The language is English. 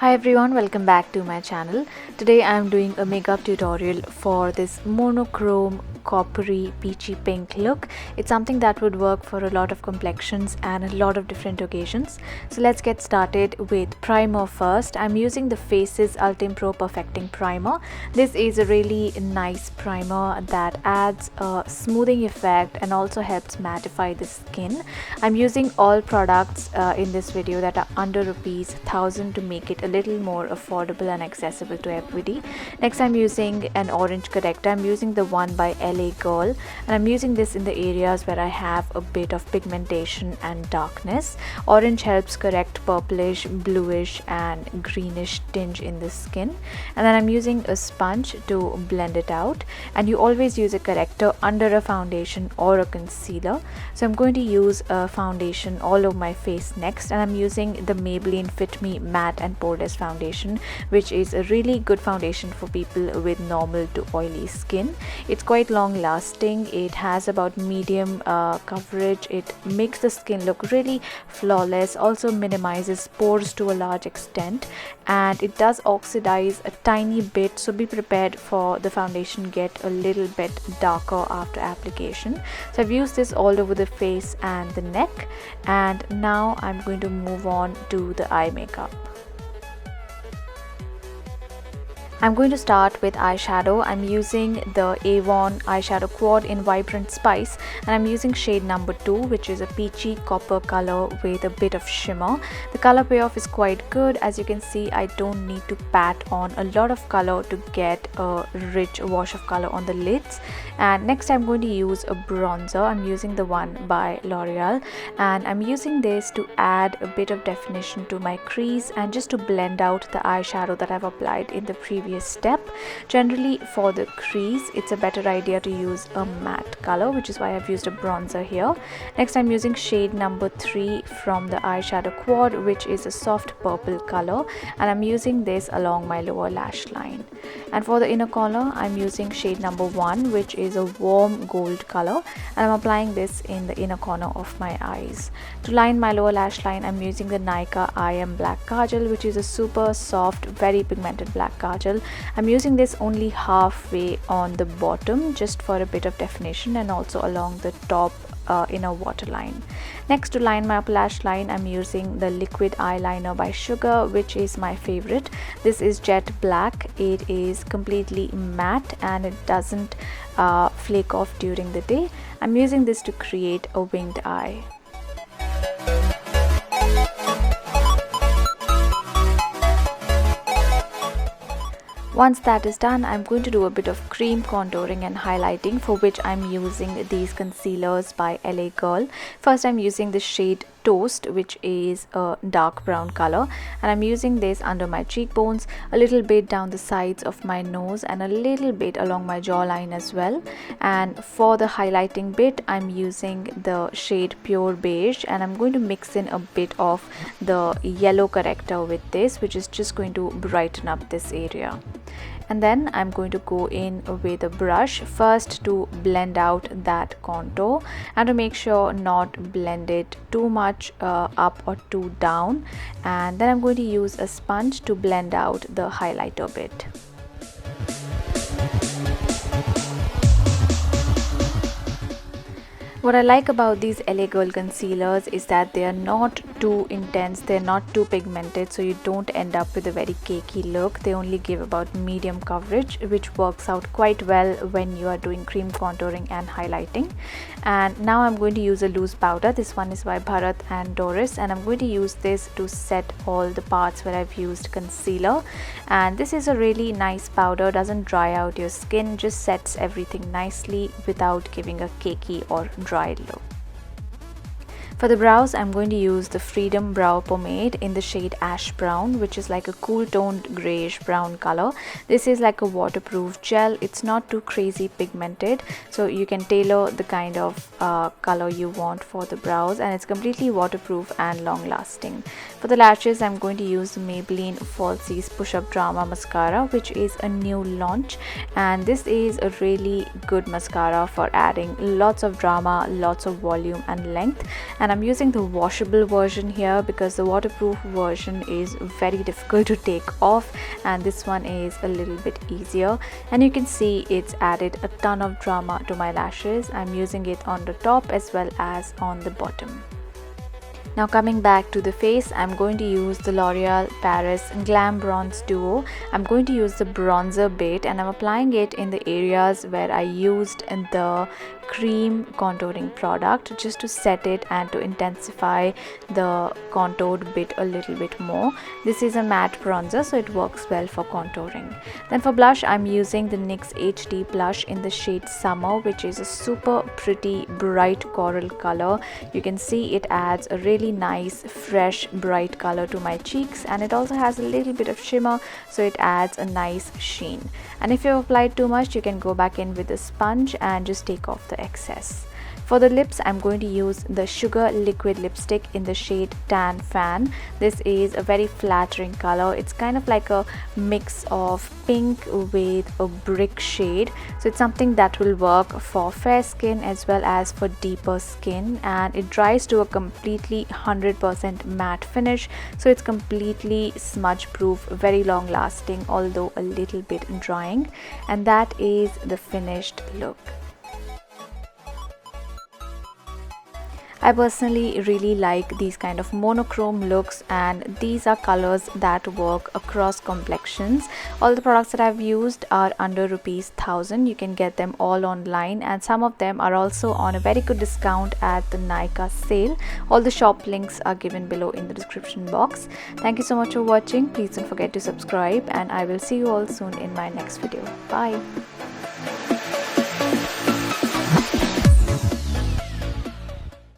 Hi everyone, welcome back to my channel. Today I am doing a makeup tutorial for this monochrome coppery peachy pink look. It's something that would work for a lot of complexions and a lot of different occasions. So let's get started with primer first. I'm using the Faces Ultime Pro Perfecting Primer. This is a really nice primer that adds a smoothing effect and also helps mattify the skin. I'm using all products in this video that are under ₹1000 to make it a little more affordable and accessible to everybody. Next, I'm using an orange corrector. I'm using the one by LA Girl, and I'm using this in the areas where I have a bit of pigmentation and darkness. Orange helps correct purplish, bluish and greenish tinge in the skin. And then I'm using a sponge to blend it out, and you always use a corrector under a foundation or a concealer. So I'm going to use a foundation all over my face next, and I'm using the Maybelline Fit Me Matte and Poreless foundation, which is a really good foundation for people with normal to oily skin. It's quite long lasting. It has about medium coverage. It makes the skin look really flawless, also minimizes pores to a large extent, and it does oxidize a tiny bit, so be prepared for the foundation get a little bit darker after application. So I've used this all over the face and the neck, and now I'm going to move on to the eye makeup. I'm going to start with eyeshadow. I'm using the Avon eyeshadow quad in Vibrant Spice, and I'm using shade number 2, which is a peachy copper color with a bit of shimmer. The color payoff is quite good. As you can see, I don't need to pat on a lot of color to get a rich wash of color on the lids. And next, I'm going to use a bronzer. I'm using the one by L'Oreal, and I'm using this to add a bit of definition to my crease and just to blend out the eyeshadow that I've applied in the previous step. Generally, for the crease, it's a better idea to use a matte color, which is why I've used a bronzer here. Next, I'm using shade number 3 from the eyeshadow quad, which is a soft purple color, and I'm using this along my lower lash line. And for the inner corner, I'm using shade number 1, which is a warm gold color, and I'm applying this in the inner corner of my eyes. To line my lower lash line, I'm using the Nykaa EyemBLACK Kajal, which is a super soft, very pigmented black kajal. I'm using this only halfway on the bottom, just for a bit of definition, and also along the top inner waterline. Next, to line my upper lash line, I'm using the liquid eyeliner by Sugar, which is my favorite. This is jet black. It is completely matte and it doesn't flake off during the day. I'm using this to create a winged eye. Once that is done, I'm going to do a bit of cream contouring and highlighting, for which I'm using these concealers by LA Girl. First, I'm using the shade Toast, which is a dark brown color, and I'm using this under my cheekbones, a little bit down the sides of my nose, and a little bit along my jawline as well. And for the highlighting bit, I'm using the shade Pure Beige, and I'm going to mix in a bit of the yellow corrector with this, which is just going to brighten up this area. And then I'm going to go in with a brush first to blend out that contour, and to make sure not blend it too much up or too down. And then I'm going to use a sponge to blend out the highlighter bit. What I like about these LA Girl concealers is that they are not too intense, they're not too pigmented, so you don't end up with a very cakey look. They only give about medium coverage, which works out quite well when you are doing cream contouring and highlighting. And now I'm going to use a loose powder. This one is by Bharat and Dorris, and I'm going to use this to set all the parts where I've used concealer. And this is a really nice powder, doesn't dry out your skin, just sets everything nicely without giving a cakey or dry look. For the brows, I'm going to use the Freedom Brow Pomade in the shade Ash Brown, which is like a cool toned grayish brown color. This is like a waterproof gel. It's not too crazy pigmented, so you can tailor the kind of color you want for the brows, and it's completely waterproof and long lasting. For the lashes, I'm going to use the Maybelline Falsies Push Up Drama Mascara, which is a new launch, and this is a really good mascara for adding lots of drama, lots of volume and length. And and I'm using the washable version here because the waterproof version is very difficult to take off, and this one is a little bit easier. And you can see it's added a ton of drama to my lashes. I'm using it on the top as well as on the bottom. Now coming back to the face, I'm going to use the L'Oreal Paris Glam Bronze Duo. I'm going to use the bronzer bit and I'm applying it in the areas where I used the cream contouring product, just to set it and to intensify the contoured bit a little bit more. This is a matte bronzer, so it works well for contouring. Then for blush, I'm using the NYX HD Blush in the shade Summer, which is a super pretty bright coral color. You can see it adds a really nice fresh bright color to my cheeks, and it also has a little bit of shimmer, so it adds a nice sheen. And if you've applied too much, you can go back in with a sponge and just take off the excess. For the lips, I'm going to use the Sugar Liquid Lipstick in the shade Tan Fan. This is a very flattering color. It's kind of like a mix of pink with a brick shade. So it's something that will work for fair skin as well as for deeper skin, and it dries to a completely 100% matte finish. So it's completely smudge proof, very long lasting, although a little bit drying. And that is the finished look. I personally really like these kind of monochrome looks, and these are colors that work across complexions. All the products that I've used are under ₹1000. You can get them all online, and some of them are also on a very good discount at the Nykaa sale. All the shop links are given below in the description box. Thank you so much for watching. Please don't forget to subscribe, and I will see you all soon in my next video. Bye.